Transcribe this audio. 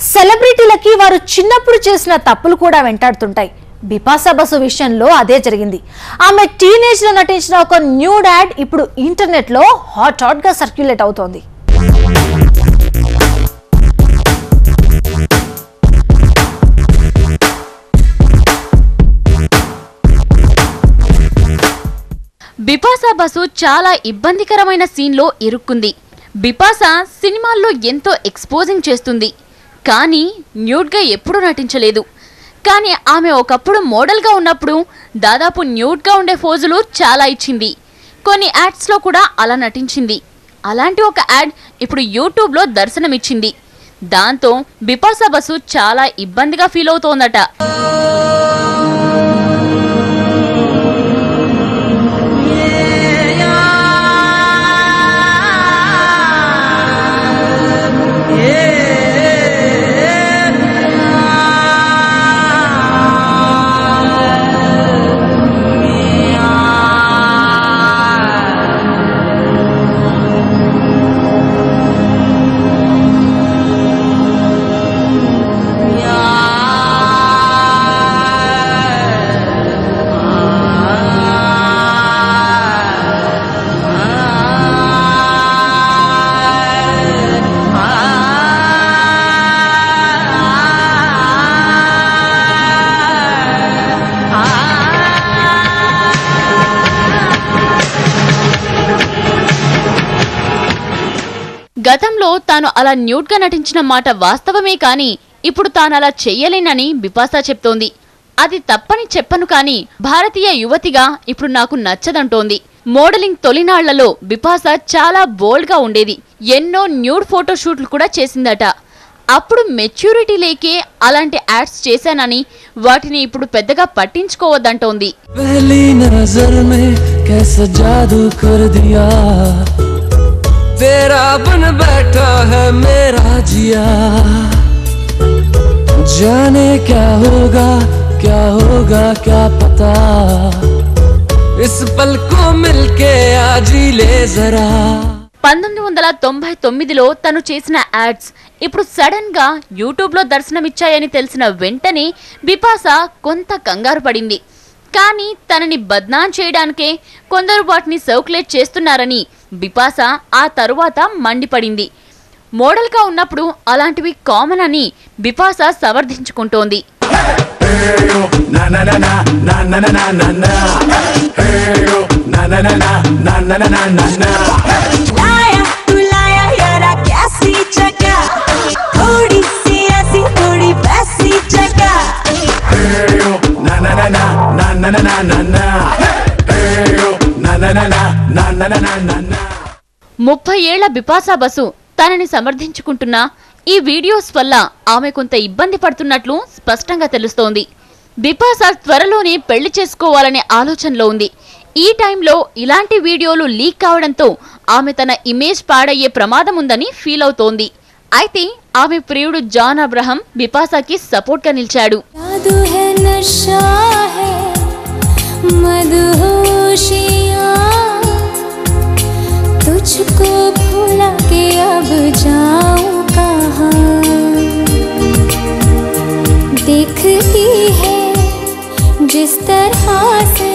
సెలబ్రిటీలకి వారు చిన్నప్పుడు చేసిన తప్పులు కూడా వెంటాడుతుంటాయి. బిపాసా బసు విషయంలో అదే జరిగింది. ఆమె టీనేజ్ లో నటించిన ఒక న్యూడ్ యాడ్ ఇప్పుడు ఇంటర్నెట్ లో హాట్ గా సర్క్యులేట్ అవుతోంది. బిపాసా బసు చాలా ఇబ్బందికరమైన సీన్లో ఇరుక్కుంది. బిపాసా సినిమాల్లో ఎంతో ఎక్స్పోజింగ్ చేస్తుంది, కానీ న్యూడ్గా ఎప్పుడూ నటించలేదు. కానీ ఆమె ఒకప్పుడు మోడల్గా ఉన్నప్పుడు దాదాపు న్యూడ్గా ఉండే ఫోజులు చాలా ఇచ్చింది. కొన్ని యాడ్స్లో కూడా అలా నటించింది. అలాంటి ఒక యాడ్ ఇప్పుడు యూట్యూబ్లో దర్శనమిచ్చింది. దాంతో బిపాసా బసు చాలా ఇబ్బందిగా ఫీల్ అవుతోందట. గతంలో తాను అలా న్యూడ్గా నటించిన మాట వాస్తవమే, కానీ ఇప్పుడు తాను అలా చెయ్యలేనని బిపాసా చెప్తోంది. అది తప్పని చెప్పను, కానీ భారతీయ యువతిగా ఇప్పుడు నాకు నచ్చదంటోంది. మోడలింగ్ తొలినాళ్లలో బిపాసా చాలా బోల్డ్గా ఉండేది. ఎన్నో న్యూడ్ ఫోటోషూట్లు కూడా చేసిందట. అప్పుడు మెచ్యూరిటీ లేకే అలాంటి యాడ్స్ చేశానని వాటిని ఇప్పుడు పెద్దగా పట్టించుకోవద్దంటోంది. तेरा बन बैठा है मेरा जिया, जाने क्या होगा क्या पता, इस पल को मिलके आज ही ले जरा. 1999లో తను చేసిన యాడ్స్ ఇప్పుడు సడన్ గా యూట్యూబ్ లో దర్శనమిచ్చాయని తెలిసిన వెంటనే బిపాసా కొంత కంగారు పడింది. కానీ తనని బద్నాం చేయడానికే కొందరు వాటిని సర్క్యులేట్ చేస్తున్నారని బిపాసా ఆ తరువాత మండిపడింది. మోడల్గా ఉన్నప్పుడు అలాంటివి కామన్ అని బిపాసా సమర్థించుకుంటోంది. ముప్పై ఏళ్ల బిపాసా బసు తనని సమర్థించుకుంటున్నా ఈ వీడియోస్ వల్ల ఆమె కొంత ఇబ్బంది పడుతున్నట్లు స్పష్టంగా తెలుస్తోంది. బిపాసా త్వరలోనే పెళ్లి చేసుకోవాలనే ఆలోచనలో ఉంది. ఈ టైంలో ఇలాంటి వీడియోలు లీక్ కావడంతో ఆమె తన ఇమేజ్ పాడయ్యే ప్రమాదం ఉందని ఫీల్ అవుతోంది. అయితే ఆమె ప్రియుడు జాన్ అబ్రహం బిపాసాకి సపోర్ట్ గా నిలిచాడు. तुझको भुला के अब जाऊं कहाँ, देखती है जिस तरह से